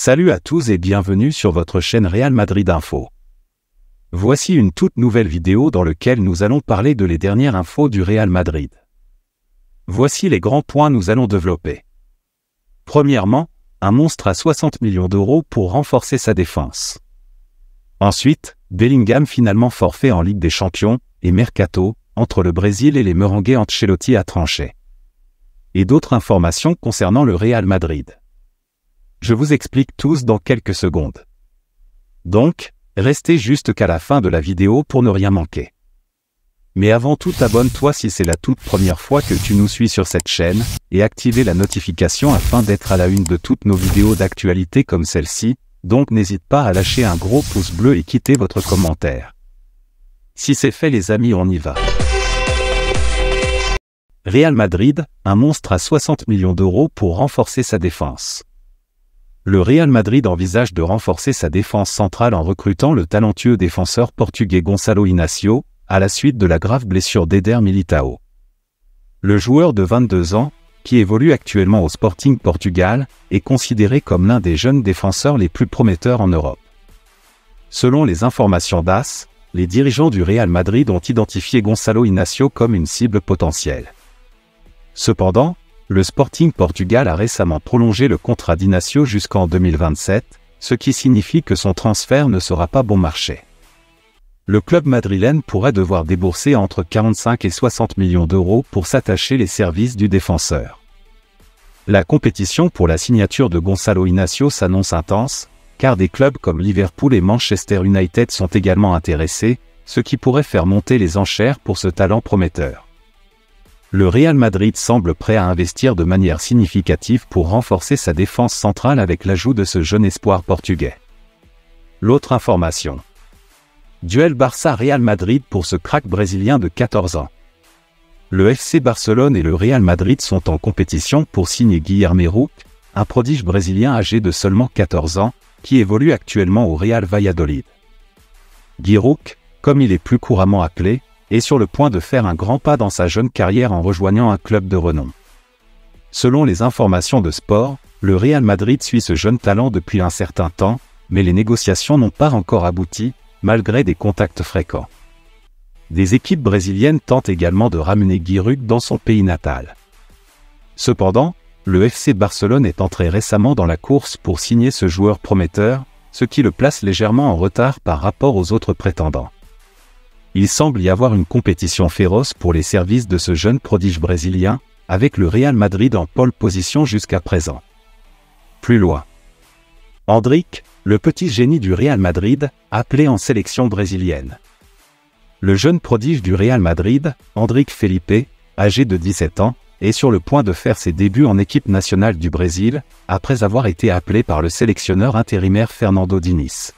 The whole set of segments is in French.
Salut à tous et bienvenue sur votre chaîne Real Madrid Info. Voici une toute nouvelle vidéo dans laquelle nous allons parler de les dernières infos du Real Madrid. Voici les grands points nous allons développer. Premièrement, un monstre à 60 millions d'euros pour renforcer sa défense. Ensuite, Bellingham finalement forfait en Ligue des Champions, et Mercato, entre le Brésil et les Merengues Ancelotti a tranché. Et d'autres informations concernant le Real Madrid. Je vous explique tous dans quelques secondes. Donc, restez jusqu'à la fin de la vidéo pour ne rien manquer. Mais avant tout, abonne-toi si c'est la toute première fois que tu nous suis sur cette chaîne, et activez la notification afin d'être à la une de toutes nos vidéos d'actualité comme celle-ci, donc n'hésite pas à lâcher un gros pouce bleu et quitter votre commentaire. Si c'est fait les amis, on y va. Real Madrid, un monstre à 60 millions d'euros pour renforcer sa défense. Le Real Madrid envisage de renforcer sa défense centrale en recrutant le talentueux défenseur portugais Gonçalo Inácio, à la suite de la grave blessure d'Éder Militão. Le joueur de 22 ans, qui évolue actuellement au Sporting Portugal, est considéré comme l'un des jeunes défenseurs les plus prometteurs en Europe. Selon les informations d'AS, les dirigeants du Real Madrid ont identifié Gonçalo Inácio comme une cible potentielle. Cependant, le Sporting Portugal a récemment prolongé le contrat d'Inácio jusqu'en 2027, ce qui signifie que son transfert ne sera pas bon marché. Le club madrilène pourrait devoir débourser entre 45 et 60 millions d'euros pour s'attacher les services du défenseur. La compétition pour la signature de Gonçalo Inácio s'annonce intense, car des clubs comme Liverpool et Manchester United sont également intéressés, ce qui pourrait faire monter les enchères pour ce talent prometteur. Le Real Madrid semble prêt à investir de manière significative pour renforcer sa défense centrale avec l'ajout de ce jeune espoir portugais. L'autre information. Duel Barça-Real Madrid pour ce crack brésilien de 14 ans. Le FC Barcelone et le Real Madrid sont en compétition pour signer Guilherme Rouk, un prodige brésilien âgé de seulement 14 ans, qui évolue actuellement au Real Valladolid. Guy Rouk, comme il est plus couramment appelé, est sur le point de faire un grand pas dans sa jeune carrière en rejoignant un club de renom. Selon les informations de Sport, le Real Madrid suit ce jeune talent depuis un certain temps, mais les négociations n'ont pas encore abouti, malgré des contacts fréquents. Des équipes brésiliennes tentent également de ramener Guy Rouk dans son pays natal. Cependant, le FC Barcelone est entré récemment dans la course pour signer ce joueur prometteur, ce qui le place légèrement en retard par rapport aux autres prétendants. Il semble y avoir une compétition féroce pour les services de ce jeune prodige brésilien, avec le Real Madrid en pole position jusqu'à présent. Plus loin. Endrick, le petit génie du Real Madrid, appelé en sélection brésilienne. Le jeune prodige du Real Madrid, Endrick Felipe, âgé de 17 ans, est sur le point de faire ses débuts en équipe nationale du Brésil, après avoir été appelé par le sélectionneur intérimaire Fernando Diniz.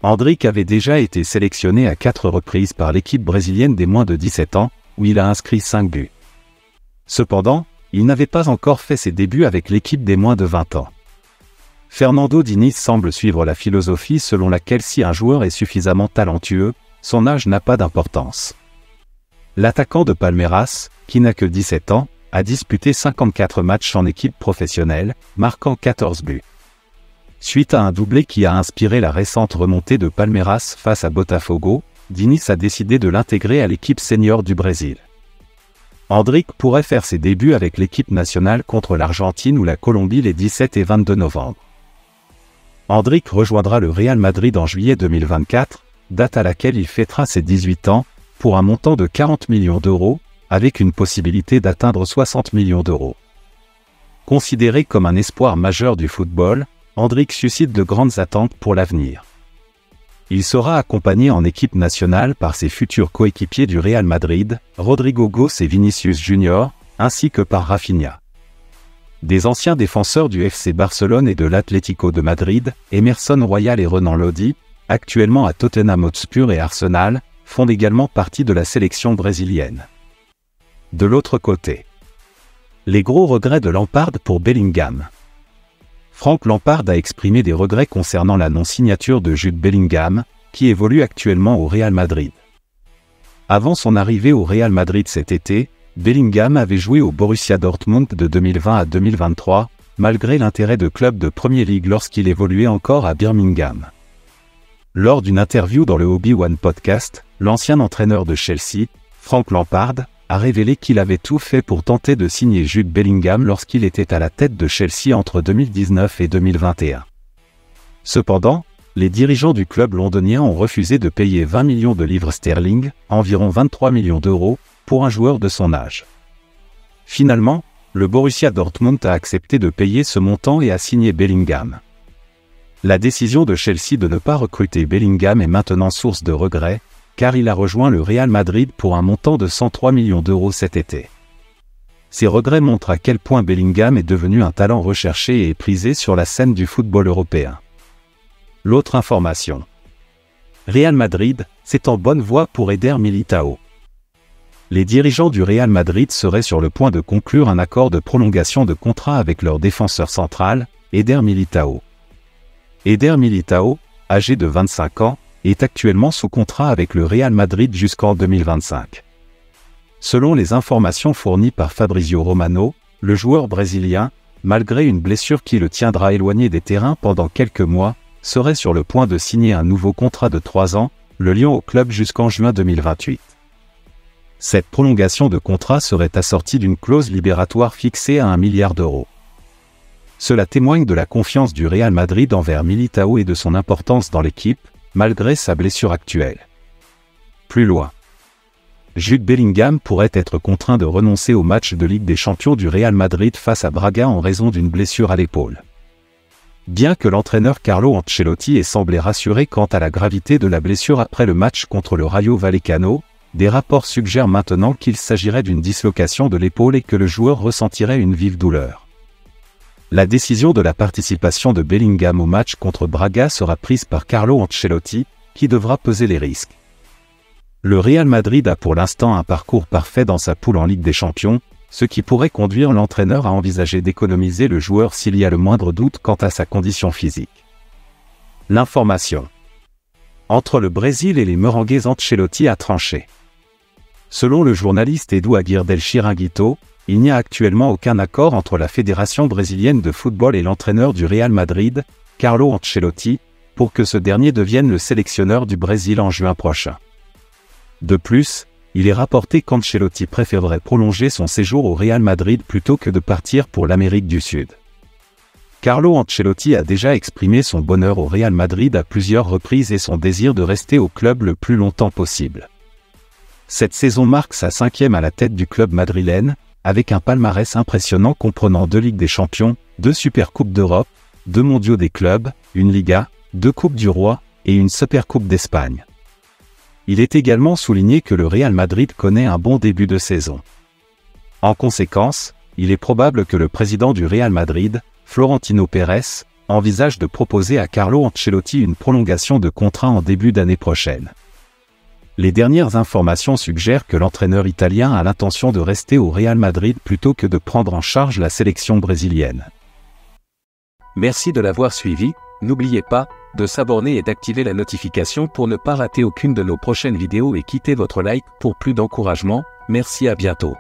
Endrick avait déjà été sélectionné à 4 reprises par l'équipe brésilienne des moins de 17 ans, où il a inscrit 5 buts. Cependant, il n'avait pas encore fait ses débuts avec l'équipe des moins de 20 ans. Fernando Diniz semble suivre la philosophie selon laquelle si un joueur est suffisamment talentueux, son âge n'a pas d'importance. L'attaquant de Palmeiras, qui n'a que 17 ans, a disputé 54 matchs en équipe professionnelle, marquant 14 buts. Suite à un doublé qui a inspiré la récente remontée de Palmeiras face à Botafogo, Diniz a décidé de l'intégrer à l'équipe senior du Brésil. Endrick pourrait faire ses débuts avec l'équipe nationale contre l'Argentine ou la Colombie les 17 et 22 novembre. Endrick rejoindra le Real Madrid en juillet 2024, date à laquelle il fêtera ses 18 ans, pour un montant de 40 millions d'euros, avec une possibilité d'atteindre 60 millions d'euros. Considéré comme un espoir majeur du football, Endrick suscite de grandes attentes pour l'avenir. Il sera accompagné en équipe nationale par ses futurs coéquipiers du Real Madrid, Rodrigo Goes et Vinicius Junior, ainsi que par Rafinha. Des anciens défenseurs du FC Barcelone et de l'Atlético de Madrid, Emerson Royal et Renan Lodi, actuellement à Tottenham Hotspur et Arsenal, font également partie de la sélection brésilienne. De l'autre côté, les gros regrets de Lampard pour Bellingham. Frank Lampard a exprimé des regrets concernant la non-signature de Jude Bellingham, qui évolue actuellement au Real Madrid. Avant son arrivée au Real Madrid cet été, Bellingham avait joué au Borussia Dortmund de 2020 à 2023, malgré l'intérêt de clubs de Premier League lorsqu'il évoluait encore à Birmingham. Lors d'une interview dans le Obi-Wan Podcast, l'ancien entraîneur de Chelsea, Frank Lampard, a révélé qu'il avait tout fait pour tenter de signer Jude Bellingham lorsqu'il était à la tête de Chelsea entre 2019 et 2021. Cependant, les dirigeants du club londonien ont refusé de payer 20 millions de livres sterling, environ 23 millions d'euros, pour un joueur de son âge. Finalement, le Borussia Dortmund a accepté de payer ce montant et a signé Bellingham. La décision de Chelsea de ne pas recruter Bellingham est maintenant source de regrets, car il a rejoint le Real Madrid pour un montant de 103 millions d'euros cet été. Ces regrets montrent à quel point Bellingham est devenu un talent recherché et prisé sur la scène du football européen. L'autre information. Real Madrid, c'est en bonne voie pour Eder Militão. Les dirigeants du Real Madrid seraient sur le point de conclure un accord de prolongation de contrat avec leur défenseur central, Eder Militão. Eder Militão, âgé de 25 ans, est actuellement sous contrat avec le Real Madrid jusqu'en 2025. Selon les informations fournies par Fabrizio Romano, le joueur brésilien, malgré une blessure qui le tiendra éloigné des terrains pendant quelques mois, serait sur le point de signer un nouveau contrat de 3 ans, le liant au club jusqu'en juin 2028. Cette prolongation de contrat serait assortie d'une clause libératoire fixée à 1 milliard d'euros. Cela témoigne de la confiance du Real Madrid envers Militão et de son importance dans l'équipe, malgré sa blessure actuelle. Plus loin. Jude Bellingham pourrait être contraint de renoncer au match de Ligue des Champions du Real Madrid face à Braga en raison d'une blessure à l'épaule. Bien que l'entraîneur Carlo Ancelotti ait semblé rassuré quant à la gravité de la blessure après le match contre le Rayo Vallecano, des rapports suggèrent maintenant qu'il s'agirait d'une dislocation de l'épaule et que le joueur ressentirait une vive douleur. La décision de la participation de Bellingham au match contre Braga sera prise par Carlo Ancelotti, qui devra peser les risques. Le Real Madrid a pour l'instant un parcours parfait dans sa poule en Ligue des Champions, ce qui pourrait conduire l'entraîneur à envisager d'économiser le joueur s'il y a le moindre doute quant à sa condition physique. L'information. Entre le Brésil et les Merengues, Ancelotti a tranché. Selon le journaliste Edu Aguirre del Chiringuito, il n'y a actuellement aucun accord entre la Fédération brésilienne de football et l'entraîneur du Real Madrid, Carlo Ancelotti, pour que ce dernier devienne le sélectionneur du Brésil en juin prochain. De plus, il est rapporté qu'Ancelotti préférerait prolonger son séjour au Real Madrid plutôt que de partir pour l'Amérique du Sud. Carlo Ancelotti a déjà exprimé son bonheur au Real Madrid à plusieurs reprises et son désir de rester au club le plus longtemps possible. Cette saison marque sa 5e à la tête du club madrilène, avec un palmarès impressionnant comprenant 2 Ligues des Champions, 2 Supercoupes d'Europe, 2 Mondiaux des clubs, une Liga, 2 Coupes du Roi et une Supercoupe d'Espagne. Il est également souligné que le Real Madrid connaît un bon début de saison. En conséquence, il est probable que le président du Real Madrid, Florentino Pérez, envisage de proposer à Carlo Ancelotti une prolongation de contrat en début d'année prochaine. Les dernières informations suggèrent que l'entraîneur italien a l'intention de rester au Real Madrid plutôt que de prendre en charge la sélection brésilienne. Merci de l'avoir suivi, n'oubliez pas de s'abonner et d'activer la notification pour ne pas rater aucune de nos prochaines vidéos et quittez votre like pour plus d'encouragement. Merci, à bientôt.